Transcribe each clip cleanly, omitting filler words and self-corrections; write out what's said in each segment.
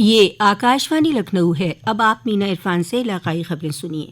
یہ آکاشوانی لکھنؤ ہے۔ اب آپ مینا عرفان سے علاقائی خبریں سنیے۔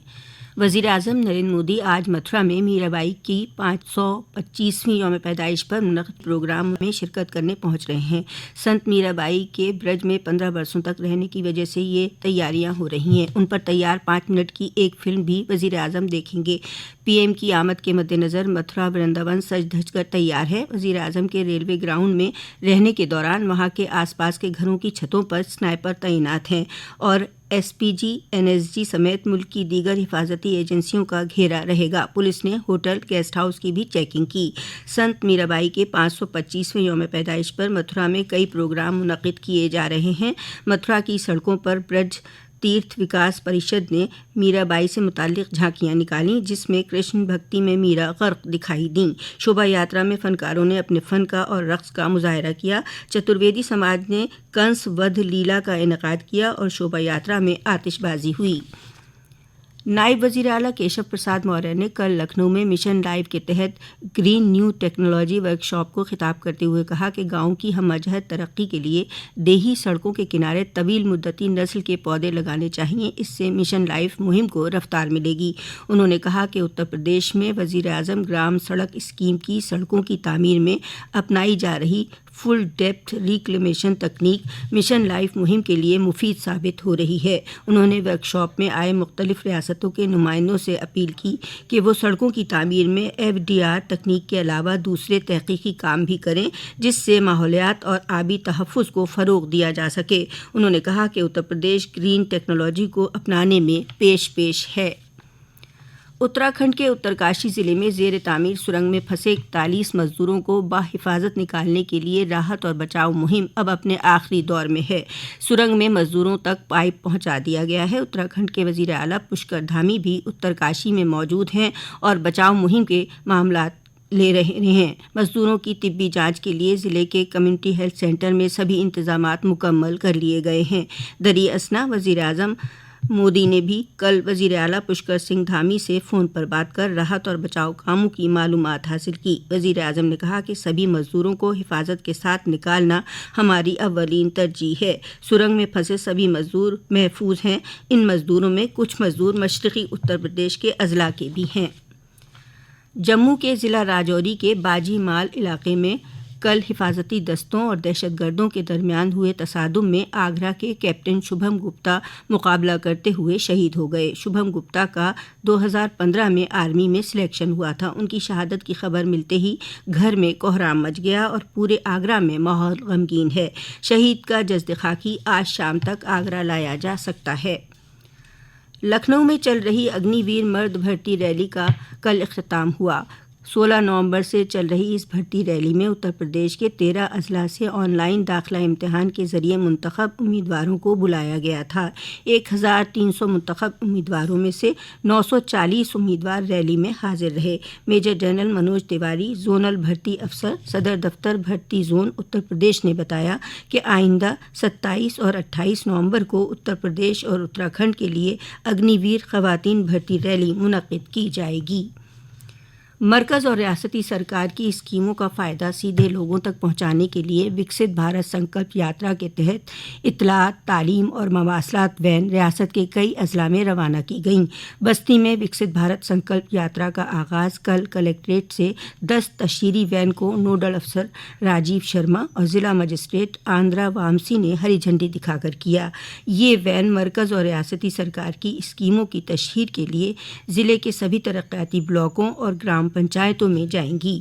وزیر اعظم نریندر مودی آج متھرا میں میرا بائی کی 525ویں یوم پیدائش پر منعقد پروگرام میں شرکت کرنے پہنچ رہے ہیں۔ سنت میرا بائی کے برج میں 15 برسوں تک رہنے کی وجہ سے یہ تیاریاں ہو رہی ہیں۔ ان پر تیار 5 منٹ کی ایک فلم بھی وزیر اعظم دیکھیں گے۔ پی ایم کی آمد کے مد نظر متھرا ورنداون سج دھج کر تیار ہے۔ وزیر اعظم کے ریلوے گراؤنڈ میں رہنے کے دوران وہاں کے آس پاس کے گھروں کی چھتوں پر سنائپر تعینات ہیں اور ایس پی جی، این ایس جی سمیت ملک کی دیگر حفاظتی ایجنسیوں کا گھیرا رہے گا۔ پولیس نے ہوٹل، گیسٹ ہاؤس کی بھی چیکنگ کی۔ سنت میرا بائی کے 525ویں یوم پیدائش پر متھرا میں کئی پروگرام منعقد کیے جا رہے ہیں۔ متھرا کی سڑکوں پر برج تیرتھ وکاس پریشد نے میرا بائی سے متعلق جھانکیاں نکالیں جس میں کرشن بھکتی میں میرا غرق دکھائی دیں۔ شوبھا یاترا میں فنکاروں نے اپنے فن کا اور رقص کا مظاہرہ کیا۔ چترویدی سماج نے کنس ودھ لیلا کا انعقاد کیا اور شوبھا یاترا میں آتش بازی ہوئی۔ نائب وزیر اعلیٰ کیشو پرساد موریہ نے کل لکھنؤ میں مشن لائف کے تحت گرین نیو ٹیکنالوجی ورکشاپ کو خطاب کرتے ہوئے کہا کہ گاؤں کی ہمہ جہت ترقی کے لیے دیہی سڑکوں کے کنارے طویل مدتی نسل کے پودے لگانے چاہئیں۔ اس سے مشن لائف مہم کو رفتار ملے گی۔ انہوں نے کہا کہ اتر پردیش میں وزیر اعظم گرام سڑک اسکیم کی سڑکوں کی تعمیر میں اپنائی جا رہی فل ڈیپتھ ریکلیمیشن تکنیک مشن لائف مہم کے لیے مفید ثابت ہو رہی ہے۔ انہوں نے ورکشاپ میں آئے مختلف ریاستوں کے نمائندوں سے اپیل کی کہ وہ سڑکوں کی تعمیر میں ایف ڈی آر تکنیک کے علاوہ دوسرے تحقیقی کام بھی کریں جس سے ماحولیات اور آبی تحفظ کو فروغ دیا جا سکے۔ انہوں نے کہا کہ اتر پردیش گرین ٹیکنالوجی کو اپنانے میں پیش ہے۔ اتراکھنڈ کے اترکاشی ضلع میں زیر تعمیر سرنگ میں پھنسے 41 مزدوروں کو بحفاظت نکالنے کے لیے راحت اور بچاؤ مہم اب اپنے آخری دور میں ہے۔ سرنگ میں مزدوروں تک پائپ پہنچا دیا گیا ہے۔ اتراکھنڈ کے وزیر اعلیٰ پشکر دھامی بھی اترکاشی میں موجود ہیں اور بچاؤ مہم کے معاملات لے رہے ہیں۔ مزدوروں کی طبی جانچ کے لیے ضلع کے کمیونٹی ہیلتھ سینٹر میں سبھی انتظامات مکمل کر لیے گئے ہیں۔ دریں اثنا وزیر اعظم مودی نے بھی کل وزیر اعلیٰ پشکر سنگھ دھامی سے فون پر بات کر راحت اور بچاؤ کاموں کی معلومات حاصل کی۔ وزیر اعظم نے کہا کہ سبھی مزدوروں کو حفاظت کے ساتھ نکالنا ہماری اولین ترجیح ہے۔ سرنگ میں پھنسے سبھی مزدور محفوظ ہیں۔ ان مزدوروں میں کچھ مزدور مشرقی اتر پردیش کے اضلاع کے بھی ہیں۔ جموں کے ضلع راجوری کے باجی مال علاقے میں کل حفاظتی دستوں اور دہشت گردوں کے درمیان ہوئے تصادم میں آگرہ کے کیپٹن شبھم گپتا مقابلہ کرتے ہوئے شہید ہو گئے۔ شبھم گپتا کا 2015 میں آرمی میں سلیکشن ہوا تھا۔ ان کی شہادت کی خبر ملتے ہی گھر میں کوہرام مچ گیا اور پورے آگرہ میں ماحول غمگین ہے۔ شہید کا جسد خاکی آج شام تک آگرہ لایا جا سکتا ہے۔ لکھنؤ میں چل رہی اگنی ویر مرد بھرتی ریلی کا کل اختتام ہوا۔ 16 نومبر سے چل رہی اس بھرتی ریلی میں اتر پردیش کے 13 اضلاع سے آن لائن داخلہ امتحان کے ذریعے منتخب امیدواروں کو بلایا گیا تھا۔ 1300 منتخب امیدواروں میں سے 940 امیدوار ریلی میں حاضر رہے۔ Major general Manoj Tiwari, zonal بھرتی افسر، صدر دفتر بھرتی زون اتر پردیش نے بتایا کہ آئندہ 27 اور 28 نومبر کو اتر پردیش اور اتراکھنڈ کے لیے اگنی ویر خواتین بھرتی ریلی منعقد کی جائے گی۔ مرکز اور ریاستی سرکار کی اسکیموں کا فائدہ سیدھے لوگوں تک پہنچانے کے لیے وکست بھارت سنکلپ یاترا کے تحت اطلاعات، تعلیم اور مواصلات وین ریاست کے کئی اضلاع میں روانہ کی گئیں۔ بستی میں وکست بھارت سنکلپ یاترا کا آغاز کل کلکٹریٹ سے 10 تشہیری وین کو نوڈل افسر راجیو شرما اور ضلع مجسٹریٹ آندرا وامسی نے ہری جھنڈی دکھا کر کیا۔ یہ وین مرکز اور ریاستی سرکار کی اسکیموں کی تشہیر کے لیے ضلع کے سبھی ترقیاتی بلاکوں اور گرام پنچایتوں میں جائیں گی۔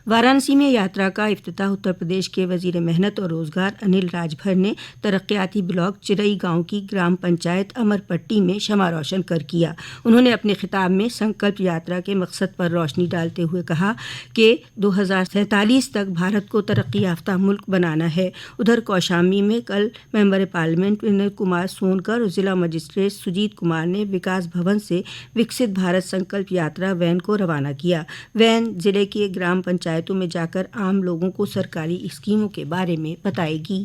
وارانسی میں یاترا کا افتتاح اتر پردیش کے وزیر محنت اور روزگار انل راج بھر نے ترقیاتی بلاک چرئی گاؤں کی گرام پنچایت امر پٹی میں شمع روشن کر کیا۔ انہوں نے اپنے خطاب میں سنکلپ یاترا کے مقصد پر روشنی ڈالتے ہوئے کہا کہ 2047 تک بھارت کو ترقی یافتہ ملک بنانا ہے۔ ادھر کوشامبی میں کل ممبر پارلیمنٹ ونوئے کمار سونکر اور ضلع مجسٹریٹ سجیت کمار نے وکاس بھون سے وکست بھارت سنکلپ یاترا وین کو روانہ کیا۔ وین ضلع کے گرام پنچایت میں جا کر عام لوگوں کو سرکاری اسکیموں کے بارے میں بتائے گی۔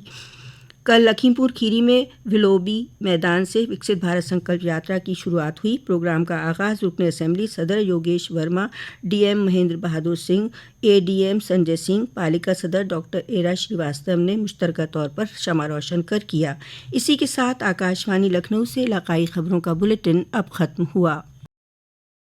کل لکھیم پور کھیری میں ولوبی میدان سے وکست بھارت سنکلپ یاترا کی شروعات ہوئی۔ پروگرام کا آغاز رکن اسمبلی صدر یوگیش ورما، ڈی ایم مہندر بہادر سنگھ، اے ڈی ایم سنجے سنگھ، پالیکا صدر ڈاکٹر ایرا شریواستو نے مشترکہ طور پر شمع روشن کر کیا۔ اسی کے ساتھ آکاش وانی لکھنؤ سے علاقائی خبروں کا بلیٹن اب ختم ہوا۔